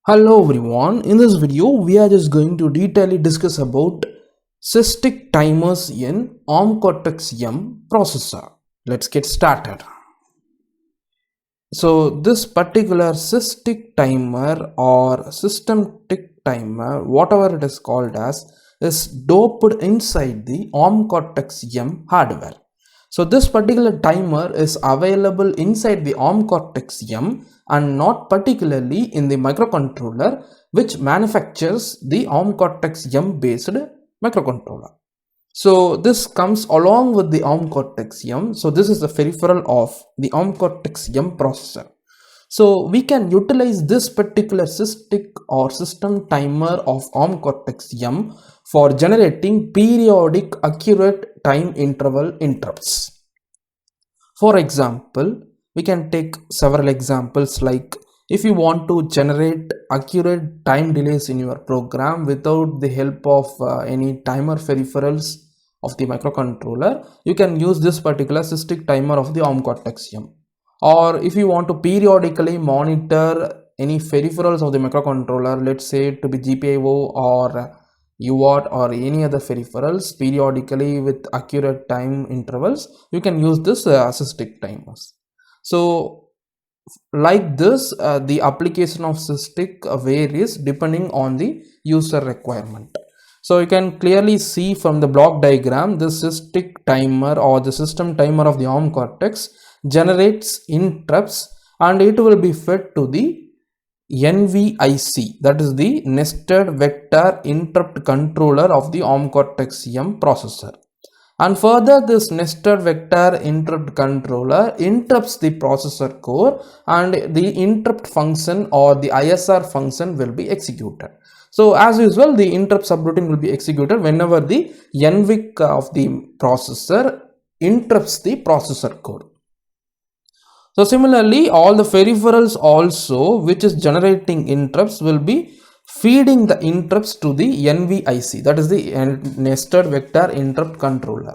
Hello everyone, in this video we are just going to detailedly discuss about Systick timers in ARM Cortex-M processor. Let's get started. So this particular Systick timer or system tick timer, whatever it is called as, is doped inside the ARM Cortex-M hardware. So this particular timer is available inside the ARM Cortex-M and not particularly in the microcontroller which manufactures the ARM Cortex-M based microcontroller. So this comes along with the ARM Cortex-M. So this is the peripheral of the ARM Cortex-M processor. So we can utilize this particular Systick or system timer of ARM Cortex-M for generating periodic accurate time interval interrupts. For example, we can take several examples like if you want to generate accurate time delays in your program without the help of any timer peripherals of the microcontroller, you can use this particular Systick timer of the ARM Cortex-M. Or if you want to periodically monitor any peripherals of the microcontroller, let's say to be GPIO or UART or any other peripherals periodically with accurate time intervals, you can use this Systick timers. So like this, the application of Systick varies depending on the user requirement. So you can clearly see from the block diagram, the Systick timer or the system timer of the ARM Cortex generates interrupts and it will be fed to the NVIC, that is the nested vector interrupt controller of the ARM Cortex-M processor. And further, this nested vector interrupt controller interrupts the processor core and the interrupt function or the ISR function will be executed. So as usual, the interrupt subroutine will be executed whenever the NVIC of the processor interrupts the processor core. So similarly, all the peripherals also which is generating interrupts will be feeding the interrupts to the NVIC, that is the nested vector interrupt controller.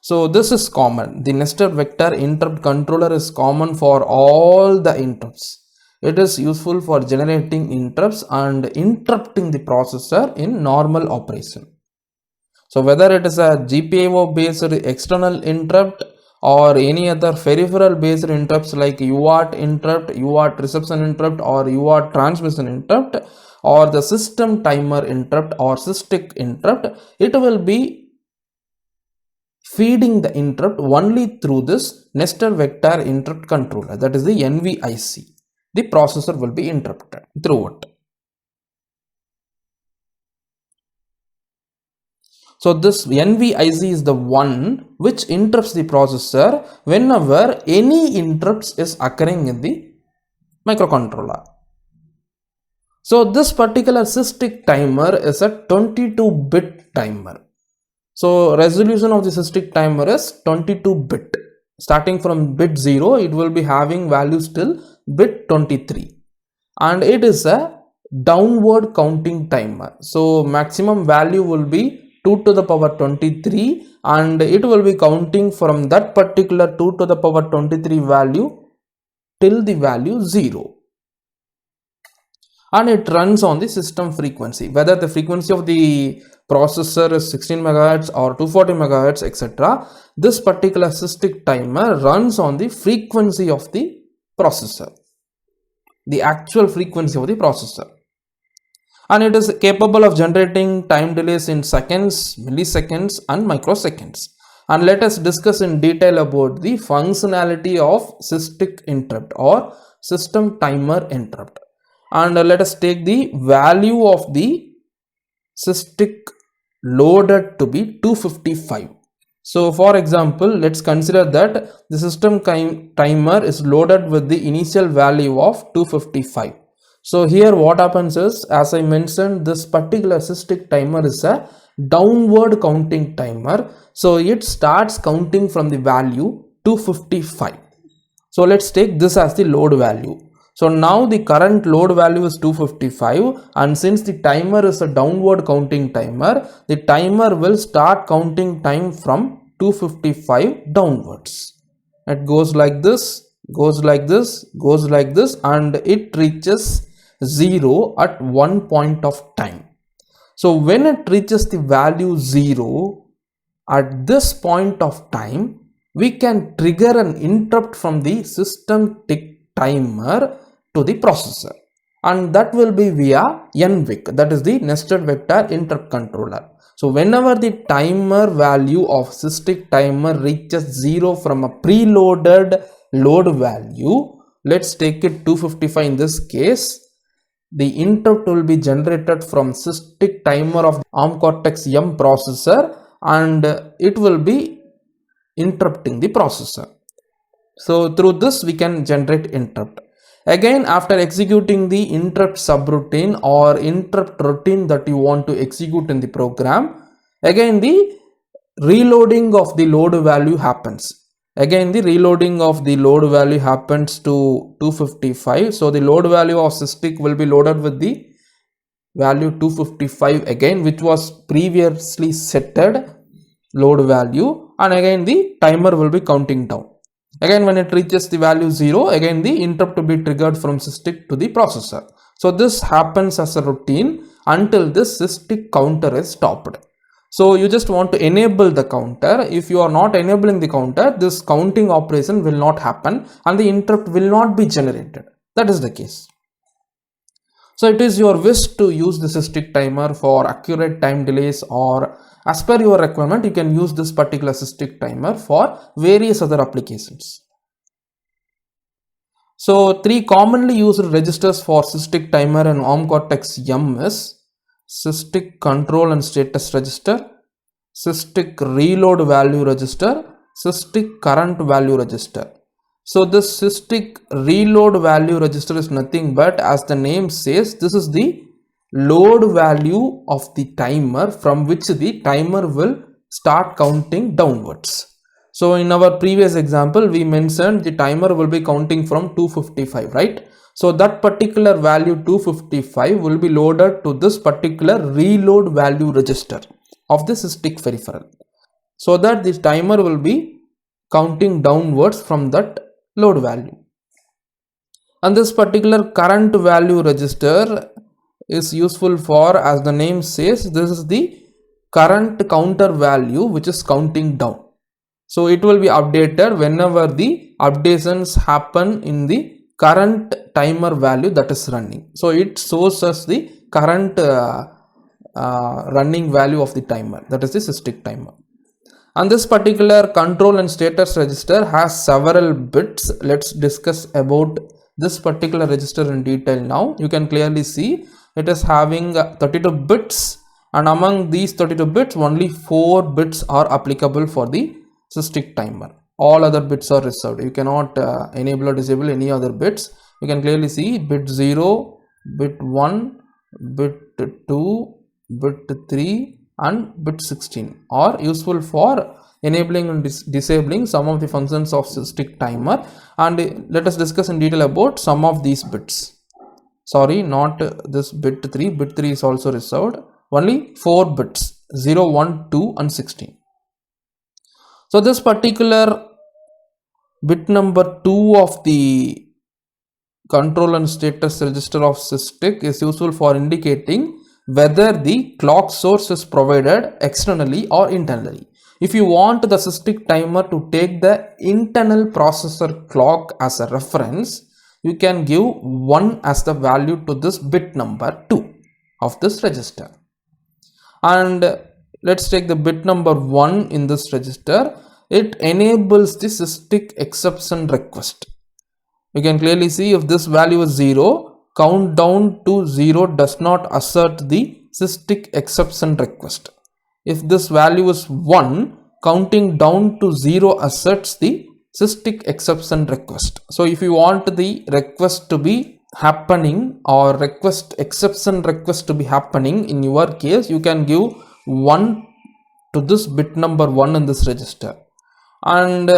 So this is common. The nested vector interrupt controller is common for all the interrupts. It is useful for generating interrupts and interrupting the processor in normal operation. So whether it is a GPIO based external interrupt or any other peripheral based interrupts like UART interrupt, UART reception interrupt or UART transmission interrupt or the system timer interrupt or Systick interrupt, it will be feeding the interrupt only through this nested vector interrupt controller, that is the NVIC. The processor will be interrupted through it. So this NVIC is the one which interrupts the processor whenever any interrupts is occurring in the microcontroller. So this particular Systick timer is a 22-bit timer. So resolution of the Systick timer is 22-bit. Starting from bit 0, it will be having values till bit 23. And it is a downward counting timer. So maximum value will be 2 to the power 23 and it will be counting from that particular 2 to the power 23 value till the value 0. And it runs on the system frequency, whether the frequency of the processor is 16 MHz or 240 MHz, etc. This particular Systick timer runs on the frequency of the processor, the actual frequency of the processor. And it is capable of generating time delays in seconds, milliseconds and microseconds. And let us discuss in detail about the functionality of Systick interrupt or system timer interrupt. And let us take the value of the Systick loaded to be 255. So for example, let's consider that the system timer is loaded with the initial value of 255. So here what happens is, as I mentioned, this particular Systick timer is a downward counting timer. So it starts counting from the value 255. So let's take this as the load value. So now the current load value is 255 and since the timer is a downward counting timer, the timer will start counting time from 255 downwards. It goes like this, goes like this, goes like this and it reaches 0 at one point of time. So when it reaches the value 0 at this point of time, we can trigger an interrupt from the system tick timer to the processor, and that will be via NVIC, that is the nested vector interrupt controller. So whenever the timer value of Systick timer reaches 0 from a preloaded load value, let's take it 255 in this case, the interrupt will be generated from Systick timer of ARM Cortex M processor, and it will be interrupting the processor. So through this we can generate interrupt. Again, after executing the interrupt subroutine or interrupt routine that you want to execute in the program, again the reloading of the load value happens. Again the reloading of the load value happens to 255. So the load value of Systick will be loaded with the value 255 again, which was previously setted load value, and again the timer will be counting down. Again, when it reaches the value 0, again the interrupt to be triggered from Systick to the processor. So this happens as a routine until this Systick counter is stopped. So you just want to enable the counter. If you are not enabling the counter, this counting operation will not happen and the interrupt will not be generated. That is the case. So it is your wish to use the Systick timer for accurate time delays, or as per your requirement, you can use this particular Systick timer for various other applications. So 3 commonly used registers for Systick timer and ARM Cortex M is Systick control and status register, Systick reload value register, Systick current value register. So this Systick reload value register is nothing but, as the name says, this is the load value of the timer from which the timer will start counting downwards. So in our previous example, we mentioned the timer will be counting from 255, right? So that particular value 255 will be loaded to this particular reload value register of the Systick peripheral, so that this timer will be counting downwards from that load value. And this particular current value register is useful for, as the name says, this is the current counter value which is counting down. So it will be updated whenever the updations happen in the current timer value that is running. So it shows us the current running value of the timer, that is the Systick timer. And this particular control and status register has several bits. Let's discuss about this particular register in detail now. You can clearly see it is having 32 bits, and among these 32 bits only 4 bits are applicable for the Systick timer. All other bits are reserved. You cannot enable or disable any other bits. You can clearly see bit 0, bit 1, bit 2, bit 3 and bit 16 are useful for enabling and disabling some of the functions of Systick timer, and let us discuss in detail about some of these bits. Sorry, not this bit 3. Bit 3 is also reserved. Only 4 bits, 0, 1, 2 and 16. So this particular bit number 2 of the control and status register of Systick is useful for indicating whether the clock source is provided externally or internally. If you want the Systick timer to take the internal processor clock as a reference, you can give 1 as the value to this bit number 2 of this register. And let's take the bit number 1 in this register. It enables the Systick exception request. You can clearly see if this value is 0, countdown to 0 does not assert the Systick exception request. If this value is 1, counting down to 0 asserts the Systick exception request. So if you want the request to be happening, or request exception request to be happening in your case, you can give 1 to this bit number 1 in this register. And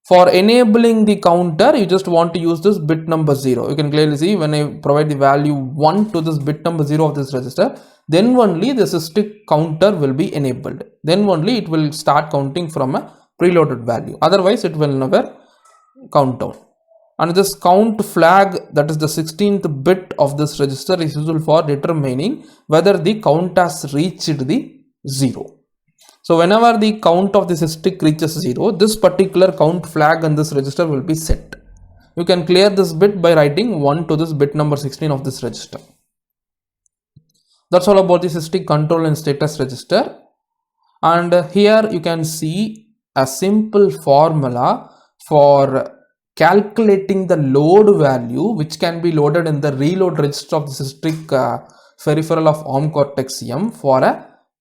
for enabling the counter, you just want to use this bit number 0. You can clearly see when I provide the value 1 to this bit number 0 of this register, then only the Systick counter will be enabled. Then only it will start counting from a preloaded value. Otherwise, it will never count down. and this count flag, that is the 16th bit of this register, is useful for determining whether the count has reached the 0. So whenever the count of the Systick reaches 0, this particular count flag in this register will be set. You can clear this bit by writing 1 to this bit number 16 of this register. That's all about the Systick control and status register. And here you can see a simple formula for calculating the load value which can be loaded in the reload register of the Systick peripheral of ARM Cortex M for a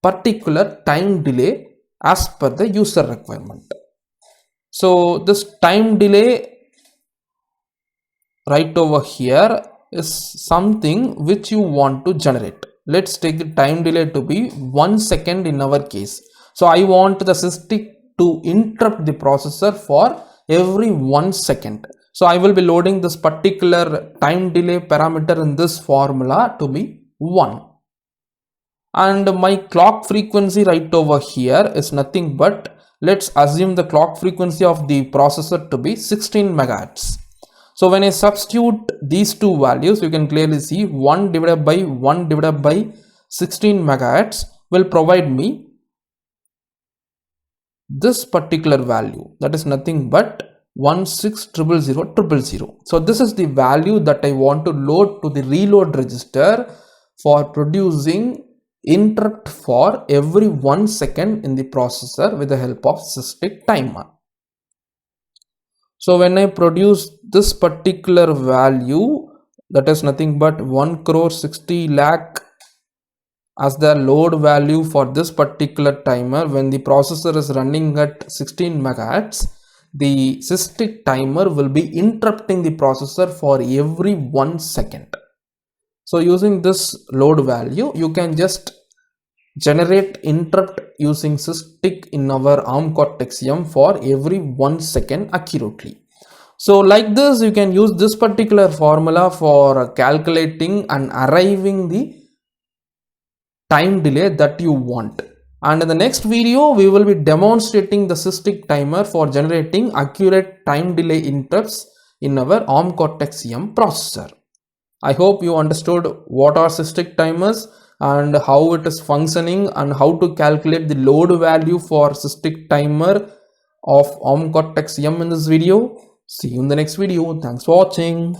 particular time delay as per the user requirement. So this time delay right over here is something which you want to generate. Let's take the time delay to be 1 second in our case. So I want the Systick to interrupt the processor for every 1 second. So I will be loading this particular time delay parameter in this formula to be 1. And my clock frequency right over here is nothing but, let's assume the clock frequency of the processor to be 16 megahertz. So when I substitute these two values, you can clearly see 1 divided by 1 divided by 16 megahertz will provide me this particular value, that is nothing but 16000000. So this is the value that I want to load to the reload register for producing interrupt for every 1 second in the processor with the help of Systick Timer. So when I produce this particular value, that is nothing but 1 crore 60 lakh as the load value for this particular timer, when the processor is running at 16 megahertz, the Systick Timer will be interrupting the processor for every 1 second. So using this load value, you can just generate interrupt using Systick in our ARM Cortex M for every 1 second accurately. So like this, you can use this particular formula for calculating and arriving the time delay that you want. And in the next video, we will be demonstrating the Systick Timer for generating accurate time delay interrupts in our ARM Cortex M processor. I hope you understood what are Systick timers and how it is functioning and how to calculate the load value for Systick Timer of ARM Cortex M in this video. See you in the next video. Thanks for watching.